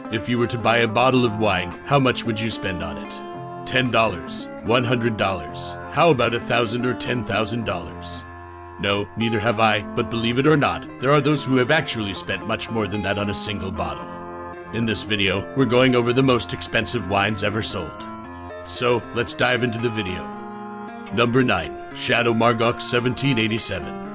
If you were to buy a bottle of wine, how much would you spend on it? $10, $100. How about $1,000 or $10,000? No, neither have I, but believe it or not, there are those who have actually spent much more than that on a single bottle. In this video, we're going over the most expensive wines ever sold. So, let's dive into the video. Number 9. Chateau Margaux 1787.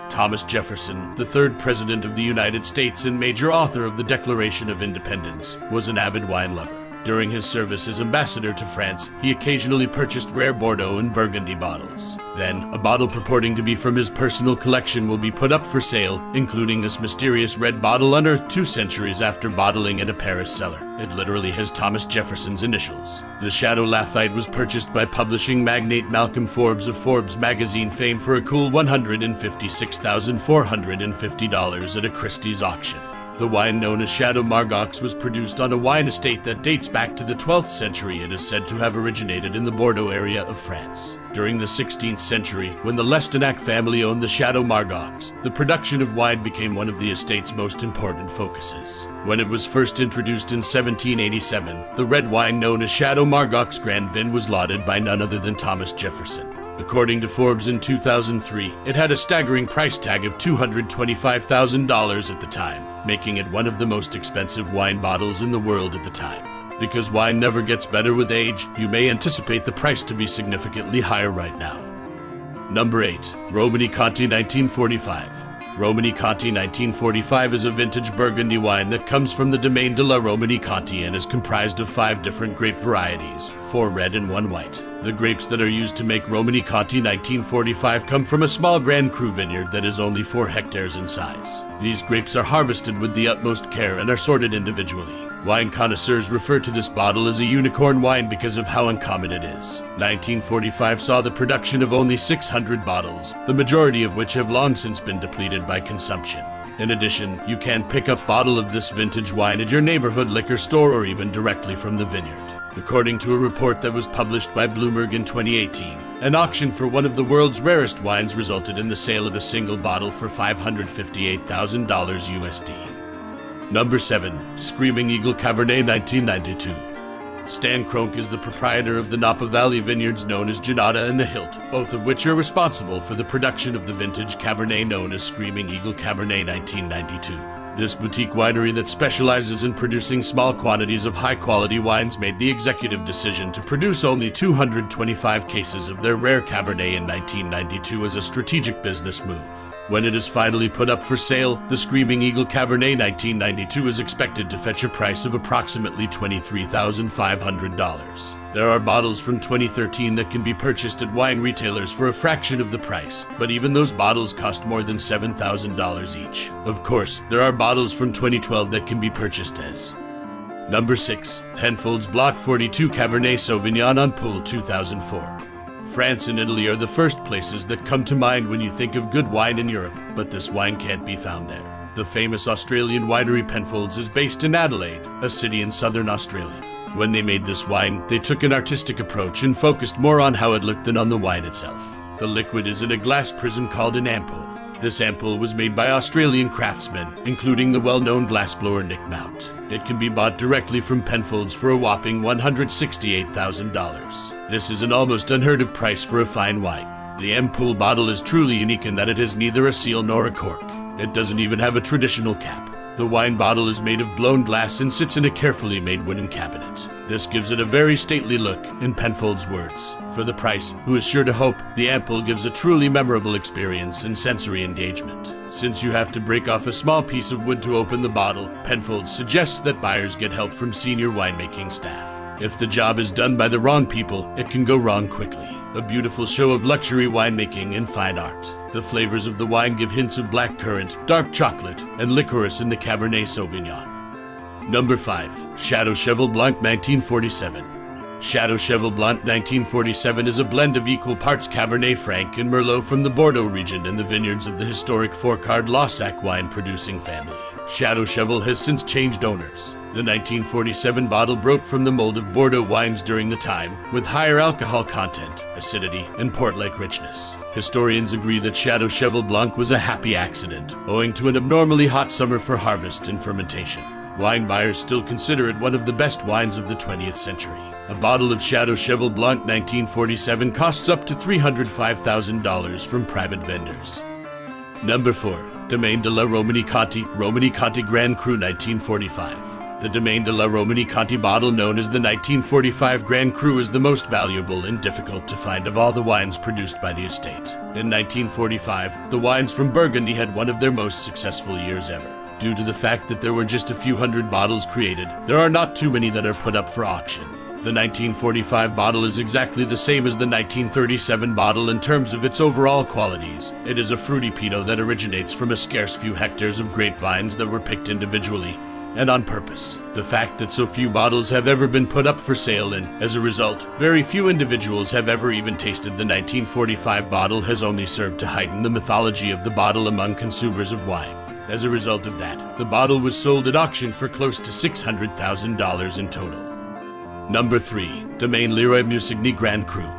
Thomas Jefferson, the third President of the United States and major author of the Declaration of Independence, was an avid wine lover. During his service as ambassador to France, he occasionally purchased rare Bordeaux and Burgundy bottles. Then, a bottle purporting to be from his personal collection will be put up for sale, including this mysterious red bottle unearthed 2 centuries after bottling at a Paris cellar. It literally has Thomas Jefferson's initials. The Chateau Lafite was purchased by publishing magnate Malcolm Forbes of Forbes magazine fame for a cool $156,450 at a Christie's auction. The wine known as Chateau Margaux was produced on a wine estate that dates back to the 12th century and is said to have originated in the Bordeaux area of France. During the 16th century, when the Lestenac family owned the Chateau Margaux, the production of wine became one of the estate's most important focuses. When it was first introduced in 1787, the red wine known as Chateau Margaux Grand Vin was lauded by none other than Thomas Jefferson. According to Forbes in 2003, it had a staggering price tag of $225,000 at the time, making it one of the most expensive wine bottles in the world at the time. Because wine never gets better with age, you may anticipate the price to be significantly higher right now. Number 8. Romanée-Conti 1945. Romanée-Conti 1945 is a vintage Burgundy wine that comes from the Domaine de la Romanée-Conti and is comprised of 5 different grape varieties, 4 red and 1 white. The grapes that are used to make Romanée-Conti 1945 come from a small Grand Cru vineyard that is only 4 hectares in size. These grapes are harvested with the utmost care and are sorted individually. Wine connoisseurs refer to this bottle as a unicorn wine because of how uncommon it is. 1945 saw the production of only 600 bottles, the majority of which have long since been depleted by consumption. In addition, you can pick up a bottle of this vintage wine at your neighborhood liquor store or even directly from the vineyard. According to a report that was published by Bloomberg in 2018, an auction for one of the world's rarest wines resulted in the sale of a single bottle for $558,000 USD. Number 7. Screaming Eagle Cabernet 1992. Stan Kroenke is the proprietor of the Napa Valley vineyards known as Janata and the Hilt, both of which are responsible for the production of the vintage Cabernet known as Screaming Eagle Cabernet 1992. This boutique winery that specializes in producing small quantities of high-quality wines made the executive decision to produce only 225 cases of their rare Cabernet in 1992 as a strategic business move. When it is finally put up for sale, the Screaming Eagle Cabernet 1992 is expected to fetch a price of approximately $23,500. There are bottles from 2013 that can be purchased at wine retailers for a fraction of the price, but even those bottles cost more than $7,000 each. Of course, there are bottles from 2012 that can be purchased as. Number 6. Penfolds Block 42 Cabernet Sauvignon on Pool 2004. France and Italy are the first places that come to mind when you think of good wine in Europe, but this wine can't be found there. The famous Australian winery Penfolds is based in Adelaide, a city in southern Australia. When they made this wine, they took an artistic approach and focused more on how it looked than on the wine itself. The liquid is in a glass prism called an ampoule. This ampoule was made by Australian craftsmen, including the well-known glassblower Nick Mount. It can be bought directly from Penfolds for a whopping $168,000. This is an almost unheard of price for a fine wine. The ampoule bottle is truly unique in that it has neither a seal nor a cork. It doesn't even have a traditional cap. The wine bottle is made of blown glass and sits in a carefully made wooden cabinet. This gives it a very stately look, in Penfolds' words. For the price, who is sure to hope, the ampoule gives a truly memorable experience and sensory engagement. Since you have to break off a small piece of wood to open the bottle, Penfolds suggests that buyers get help from senior winemaking staff. If the job is done by the wrong people, it can go wrong quickly. A beautiful show of luxury winemaking and fine art. The flavors of the wine give hints of blackcurrant, dark chocolate, and licorice in the Cabernet Sauvignon. Number 5. Chateau Cheval Blanc 1947. Chateau Cheval Blanc 1947 is a blend of equal parts Cabernet Franc and Merlot from the Bordeaux region in the vineyards of the historic Fourcade-Laussac wine-producing family. Chateau Cheval has since changed owners. The 1947 bottle broke from the mold of Bordeaux wines during the time, with higher alcohol content, acidity, and port-like richness. Historians agree that Chateau Cheval Blanc was a happy accident, owing to an abnormally hot summer for harvest and fermentation. Wine buyers still consider it one of the best wines of the 20th century. A bottle of Chateau Cheval Blanc 1947 costs up to $305,000 from private vendors. Number 4. Domaine de la Romani Conti Grand Cru 1945. The Domaine de la Romani Conti bottle, known as the 1945 Grand Cru, is the most valuable and difficult to find of all the wines produced by the estate. In 1945, the wines from Burgundy had one of their most successful years ever. Due to the fact that there were just a few hundred bottles created, there are not too many that are put up for auction. The 1945 bottle is exactly the same as the 1937 bottle in terms of its overall qualities. It is a fruity Pinot that originates from a scarce few hectares of grapevines that were picked individually and on purpose. The fact that so few bottles have ever been put up for sale and, as a result, very few individuals have ever even tasted the 1945 bottle has only served to heighten the mythology of the bottle among consumers of wine. As a result of that, the bottle was sold at auction for close to $600,000 in total. Number 3. Domaine Leroy Musigny Grand Cru.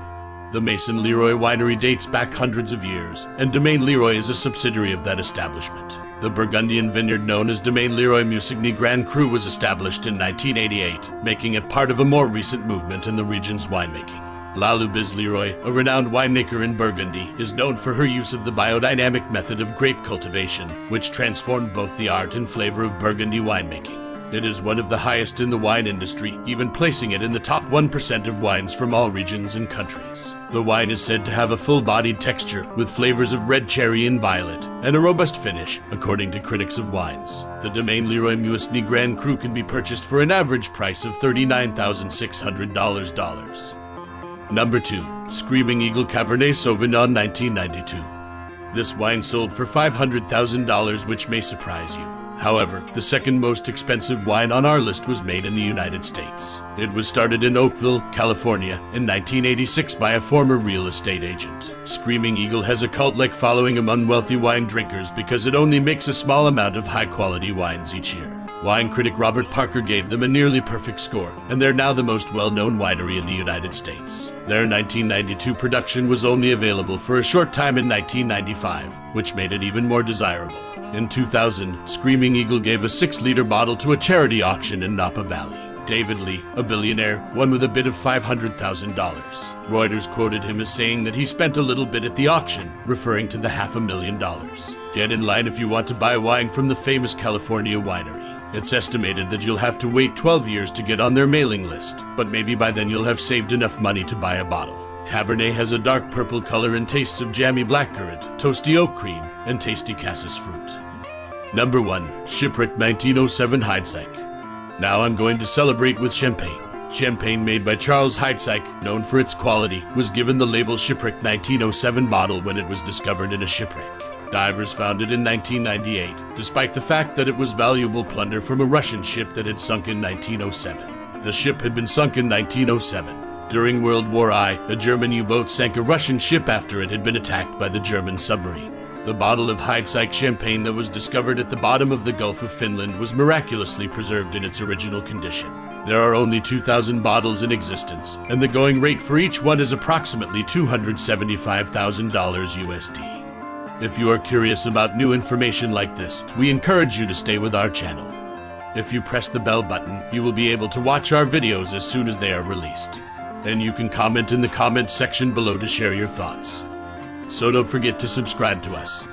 The Maison Leroy winery dates back hundreds of years, and Domaine Leroy is a subsidiary of that establishment. The Burgundian vineyard known as Domaine Leroy Musigny Grand Cru was established in 1988, making it part of a more recent movement in the region's winemaking. La Loubiz Leroy, a renowned winemaker in Burgundy, is known for her use of the biodynamic method of grape cultivation, which transformed both the art and flavor of Burgundy winemaking. It is one of the highest in the wine industry, even placing it in the top 1% of wines from all regions and countries. The wine is said to have a full-bodied texture with flavors of red cherry and violet, and a robust finish, according to critics of wines. The Domaine Leroy Musigny Grand Cru can be purchased for an average price of $39,600. Number 2. Screaming Eagle Cabernet Sauvignon 1992. This wine sold for $500,000, which may surprise you. However, the second most expensive wine on our list was made in the United States. It was started in Oakville, California, in 1986 by a former real estate agent. Screaming Eagle has a cult-like following among wealthy wine drinkers because it only makes a small amount of high-quality wines each year. Wine critic Robert Parker gave them a nearly perfect score, and they're now the most well-known winery in the United States. Their 1992 production was only available for a short time in 1995, which made it even more desirable. In 2000, Screaming Eagle gave a 6-liter bottle to a charity auction in Napa Valley. David Lee, a billionaire, won with a bid of $500,000. Reuters quoted him as saying that he spent a little bit at the auction, referring to the $500,000. Get in line if you want to buy wine from the famous California winery. It's estimated that you'll have to wait 12 years to get on their mailing list, but maybe by then you'll have saved enough money to buy a bottle. Cabernet has a dark purple color and tastes of jammy blackcurrant, toasty oak cream, and tasty cassis fruit. Number 1. Shipwreck 1907 Heidsieck. Now I'm going to celebrate with champagne. Champagne made by Charles Heidsieck, known for its quality, was given the label Shipwreck 1907 bottle when it was discovered in a shipwreck. Divers found it in 1998, despite the fact that it was valuable plunder from a Russian ship that had sunk in 1907. The ship had been sunk in 1907. During World War I, a German U-boat sank a Russian ship after it had been attacked by the German submarine. The bottle of Heidsieck champagne that was discovered at the bottom of the Gulf of Finland was miraculously preserved in its original condition. There are only 2,000 bottles in existence, and the going rate for each one is approximately $275,000 USD. If you are curious about new information like this, we encourage you to stay with our channel. If you press the bell button, you will be able to watch our videos as soon as they are released. And you can comment in the comments section below to share your thoughts. So don't forget to subscribe to us.